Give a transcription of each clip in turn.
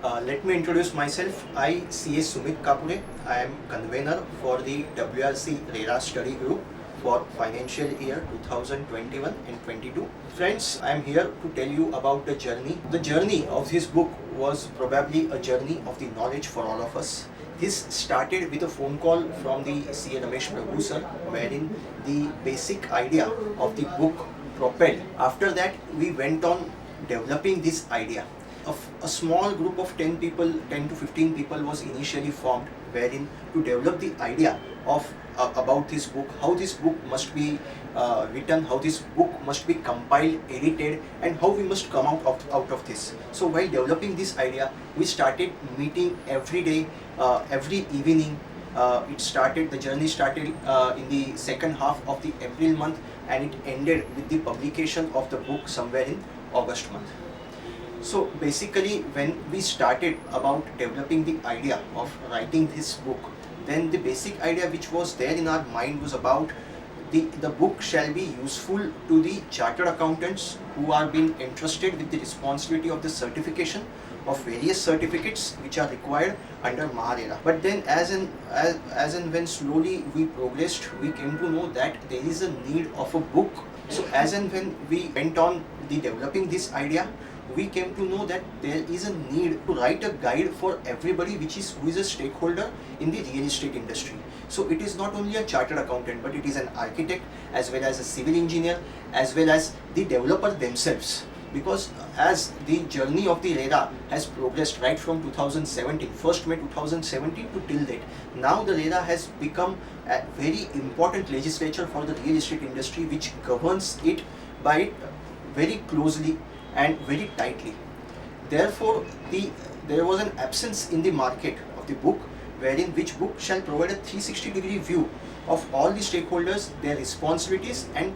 Let me introduce myself. I, CA Sumit Kapure. I am convener for the WRC RERA study group for financial year 2021 and 22. Friends, I am here to tell you about the journey. The journey of this book was probably a journey of the knowledge for all of us. This started with a phone call from the CA Ramesh Prabhu sir, wherein the basic idea of the book propelled. After that, we went on developing this idea. A small group of 10 people, 10 to 15 people was initially formed, wherein to develop the idea of about this book, how this book must be written, how this book must be compiled, edited, and how we must come out of this. So while developing this idea, we started meeting every day, every evening. The journey started in the second half of the April month, and it ended with the publication of the book somewhere in August month. So basically, when we started about developing the idea of writing this book, then the basic idea which was there in our mind was about the book shall be useful to the chartered accountants who are being entrusted with the responsibility of the certification of various certificates which are required under MahaRERA. But then as and when slowly we progressed, we came to know that there is a need of a book. So as and when we went on the developing this idea, we came to know that there is a need to write a guide for everybody who is a stakeholder in the real estate industry. So it is not only a chartered accountant, but it is an architect as well as a civil engineer as well as the developer themselves. Because as the journey of the RERA has progressed right from 2017, 1st May 2017 to till date, now the RERA has become a very important legislature for the real estate industry, which governs it by very closely and very tightly. Therefore, there was an absence in the market of the book, wherein which book shall provide a 360-degree view of all the stakeholders, their responsibilities and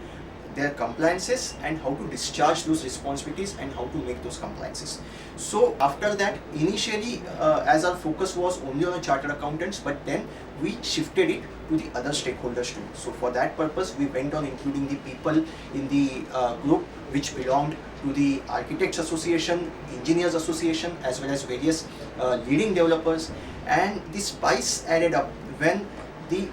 their compliances, and how to discharge those responsibilities and how to make those compliances. So after that, initially as our focus was only on the chartered accountants, but then we shifted it to the other stakeholders too. So for that purpose, we went on including the people in the group which belonged to the Architects Association, Engineers Association, as well as various leading developers. And the spice added up when the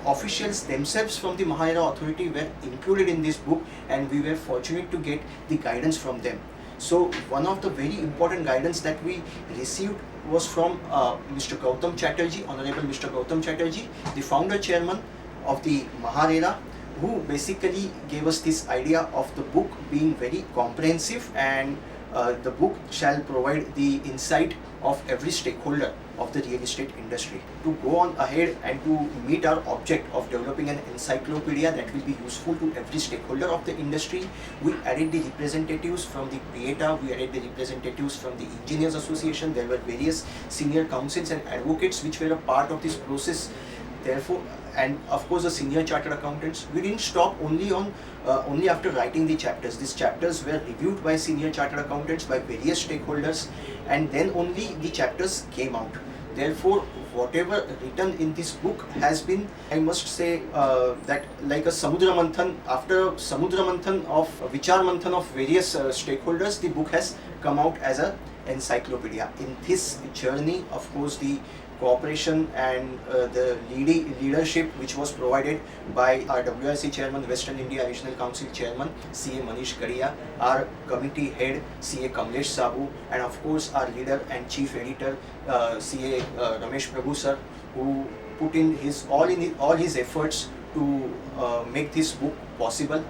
officials themselves from the MahaRERA authority were included in this book, and we were fortunate to get the guidance from them. So one of the very important guidance that we received was from Mr. Gautam Chatterjee, Honorable Mr. Gautam Chatterjee, the founder chairman of the MahaRERA, who basically gave us this idea of the book being very comprehensive, and the book shall provide the insight of every stakeholder of the real estate industry. To go on ahead and to meet our object of developing an encyclopedia that will be useful to every stakeholder of the industry, we added the representatives from the PIETA, we added the representatives from the Engineers Association. There were various senior counsels and advocates which were a part of this process. Therefore, and of course the senior chartered accountants. We didn't stop only after writing the chapters. These chapters were reviewed by senior chartered accountants, by various stakeholders, and then only the chapters came out. Therefore, whatever written in this book has been, I must say, that like a Samudra Manthan. After Samudra Manthan of Vichar Manthan of various stakeholders, the book has come out as an encyclopedia. In this journey, of course, the cooperation and the leadership which was provided by our WRC chairman, Western India Regional Council chairman, CA Manish Kadiya, our committee head, CA Kamlesh Sabu, and of course our leader and chief editor, CA Ramesh Prabhu sir, who put in all his efforts to make this book possible.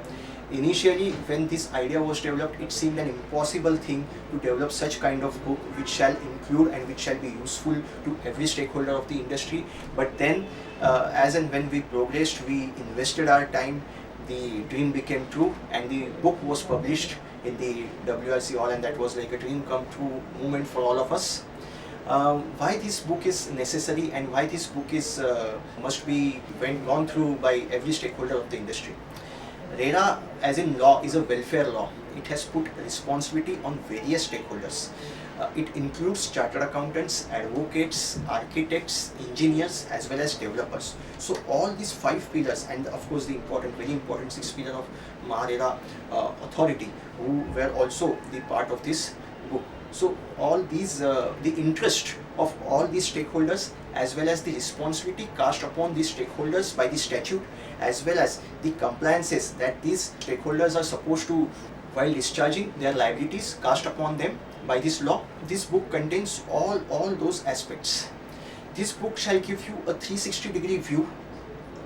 Initially, when this idea was developed, it seemed an impossible thing to develop such kind of book which shall include and which shall be useful to every stakeholder of the industry. But then, as and when we progressed, we invested our time, the dream became true, and the book was published in the WRC Hall, and that was like a dream come true moment for all of us. Why this book is necessary and why this book is must be gone through by every stakeholder of the industry. RERA, as in law, is a welfare law. It has put responsibility on various stakeholders. It includes chartered accountants, advocates, architects, engineers, as well as developers. So all these 5 pillars, and of course the very important 6th pillar of MahaRERA authority, who were also the part of this book. So all these, the interest of all these stakeholders, as well as the responsibility cast upon these stakeholders by the statute, as well as the compliances that these stakeholders are supposed to while discharging their liabilities cast upon them by this law. This book contains all those aspects. This book shall give you a 360-degree view,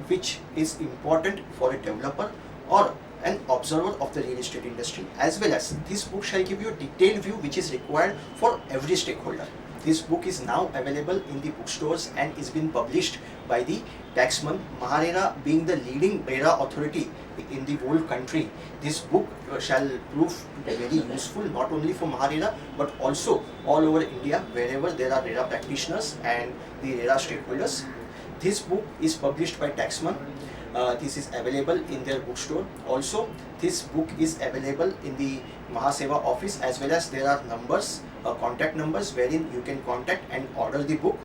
which is important for a developer or an observer of the real estate industry, as well as this book shall give you a detailed view which is required for every stakeholder. This book is now available in the bookstores and is being published by the Taxman. MahaRERA being the leading RERA authority in the whole country, this book shall prove to be very useful not only for MahaRERA but also all over India wherever there are RERA practitioners and the RERA stakeholders. This book is published by Taxman. This is available in their bookstore. Also, this book is available in the Mahaseva office, as well as there are numbers, contact numbers wherein you can contact and order the book.